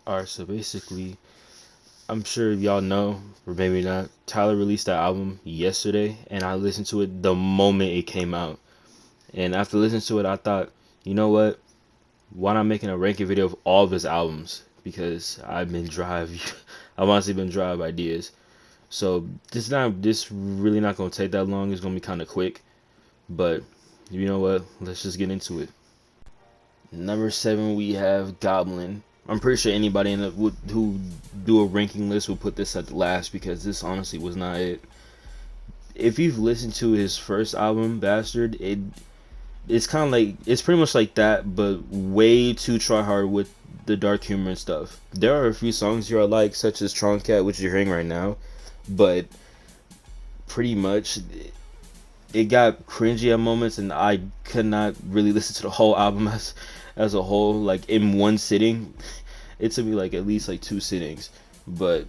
Alright, so basically, I'm sure y'all know, or maybe not, Tyler released that album yesterday, and I listened to it the moment it came out. And after listening to it, I thought, you know what? Why not making a ranking video of all of his albums? Because I've been dry. I've honestly been dry of ideas. So this really not gonna take that long. It's gonna be kind of quick. But you know what? Let's just get into it. Number 7, we have Goblin. I'm pretty sure anybody who do a ranking list will put this at the last because this honestly was not it. If you've listened to his first album, Bastard, it's kind of like it's pretty much like that, but way too try hard with the dark humor and stuff. There are a few songs here I like, such as Cat, which you're hearing right now, but pretty much it got cringy at moments, and I could not really listen to the whole album as a whole, like in one sitting. It took me like at least like 2 sittings, but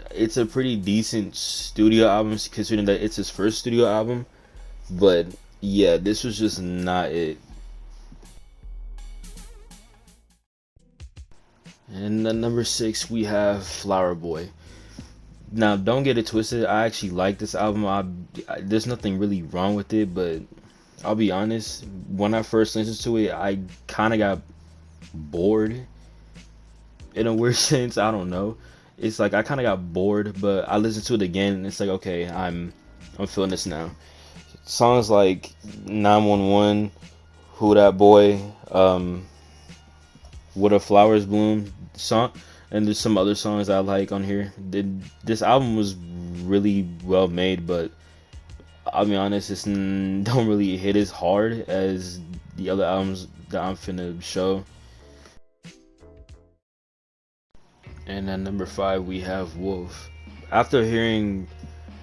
it's a pretty decent studio album considering that it's his first studio album. But yeah, this was just not it. And then number 6, we have Flower Boy. Now, don't get it twisted. I actually like this album. There's nothing really wrong with it, but I'll be honest. When I first listened to it, I kind of got bored in a weird sense. I don't know. It's like I kind of got bored, but I listened to it again, and it's like, okay, I'm feeling this now. Songs like 911, Who That Boy, What a Flowers Bloom song, and there's some other songs I like on here. This album was really well made, but I'll be honest, it's don't really hit as hard as the other albums that I'm finna show. And at number 5, we have Wolf. After hearing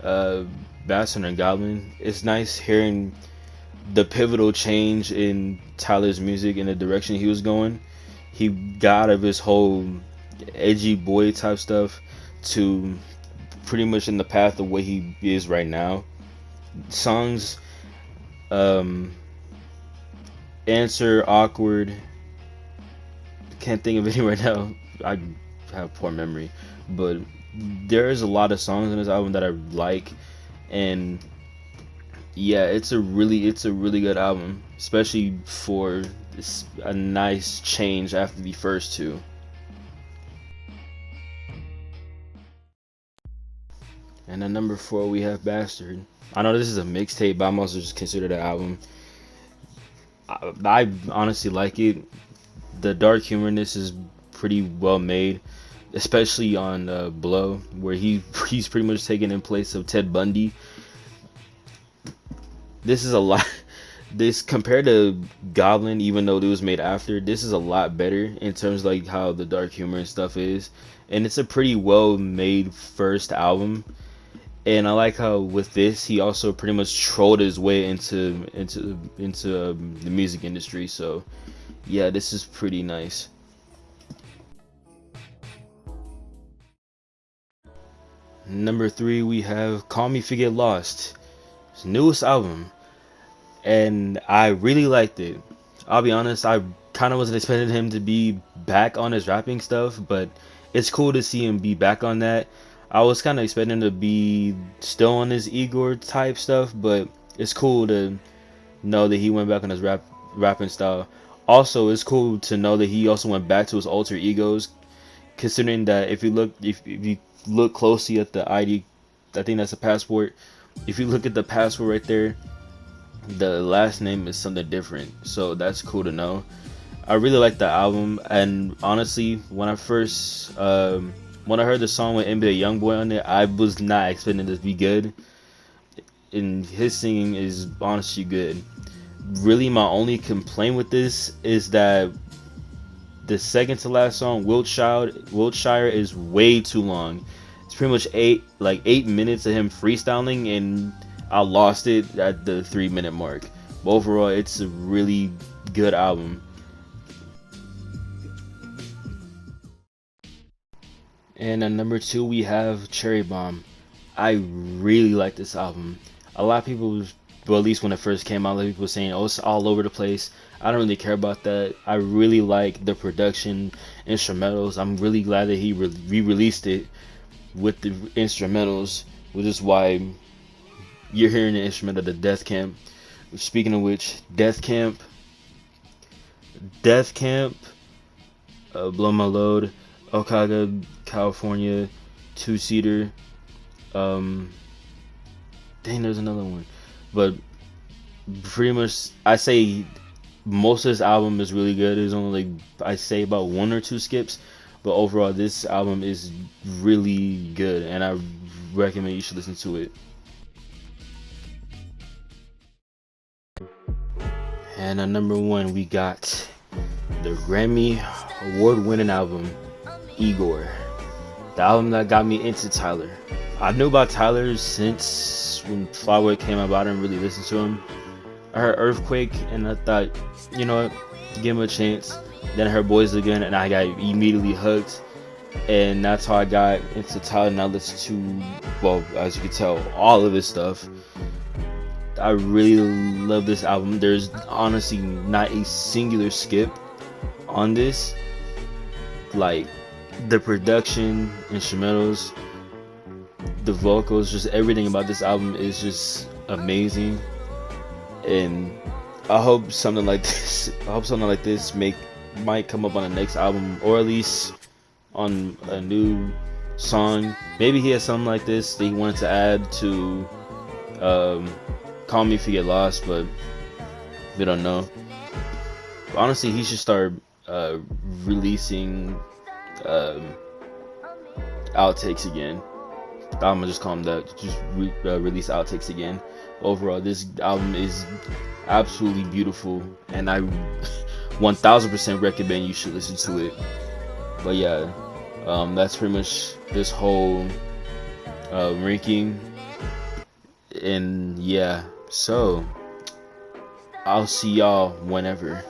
uh, Bastard and Goblin, it's nice hearing the pivotal change in Tyler's music and the direction he was going. He got out of his whole edgy boy type stuff to pretty much in the path of what he is right now. Songs, um, Answer, Awkward. Can't think of any right now. I have poor memory, but there is a lot of songs in this album that I like, and yeah, it's a really good album, especially for a nice change after the first two. And at number 4, we have Bastard. I know this is a mixtape, but I'm also just considered an album. I honestly like it. The dark humor in this is pretty well made, especially on Blow, where he's pretty much taken in place of Ted Bundy. This is a lot. This compared to Goblin, even though it was made after, this is a lot better in terms of like how the dark humor and stuff is, and it's a pretty well made first album. And I like how with this he also pretty much trolled his way into the music industry. So yeah, this is pretty nice. Number 3, we have Call Me If You Get Lost, his newest album, and I really liked it. I'll be honest, I kind of wasn't expecting him to be back on his rapping stuff, but it's cool to see him be back on that. I was kind of expecting him to be still on his Igor type stuff, but it's cool to know that he went back on his rapping style. Also, it's cool to know that he also went back to his alter egos, considering that if you look closely at the ID, I think that's a passport. If you look at the passport right there, the last name is something different, so that's cool to know. I really like the album, and honestly, when I heard the song with NBA YoungBoy on it, I was not expecting this to be good. And his singing is honestly good. Really, my only complaint with this is that the second to last song, Wiltshire, is way too long. It's pretty much 8 minutes of him freestyling, and I lost it at the 3 minute mark. But overall, it's a really good album. And at number 2, we have Cherry Bomb. I really like this album. A lot of people Well, at least when it first came out, like people were saying, "Oh, it's all over the place." I don't really care about that. I really like the production, instrumentals. I'm really glad that he re-released it with the instrumentals, which is why you're hearing the instrument of the Death Camp. Speaking of which, Death Camp, Blow My Load, Okada, California, Two Seater. Um, Dang, there's another one, but pretty much I say most of this album is really good. There's only like I say about one or two skips, but overall this album is really good, and I recommend you should listen to it. And at number one, we got the Grammy award-winning album, Igor. The album that got me into Tyler. I knew about Tyler since when Flyway came out, but I didn't really listen to him. I heard Earthquake, and I thought, you know what, give him a chance. Then I heard Boys Again, and I got immediately hooked. And that's how I got into Tyler, and I listened to, well, as you can tell, all of his stuff. I really love this album. There's honestly not a singular skip on this. Like, the production, instrumentals, the vocals, just everything about this album is just amazing. And I hope something like this might come up on the next album, or at least on a new song. Maybe he has something like this that he wanted to add to Call Me If You Get Lost, but we don't know. But honestly, he should start releasing outtakes again. I'm gonna just call him that. Just release outtakes again. Overall, this album is absolutely beautiful, and I 1000% recommend you should listen to it. But yeah, that's pretty much this whole ranking. And yeah, so I'll see y'all whenever.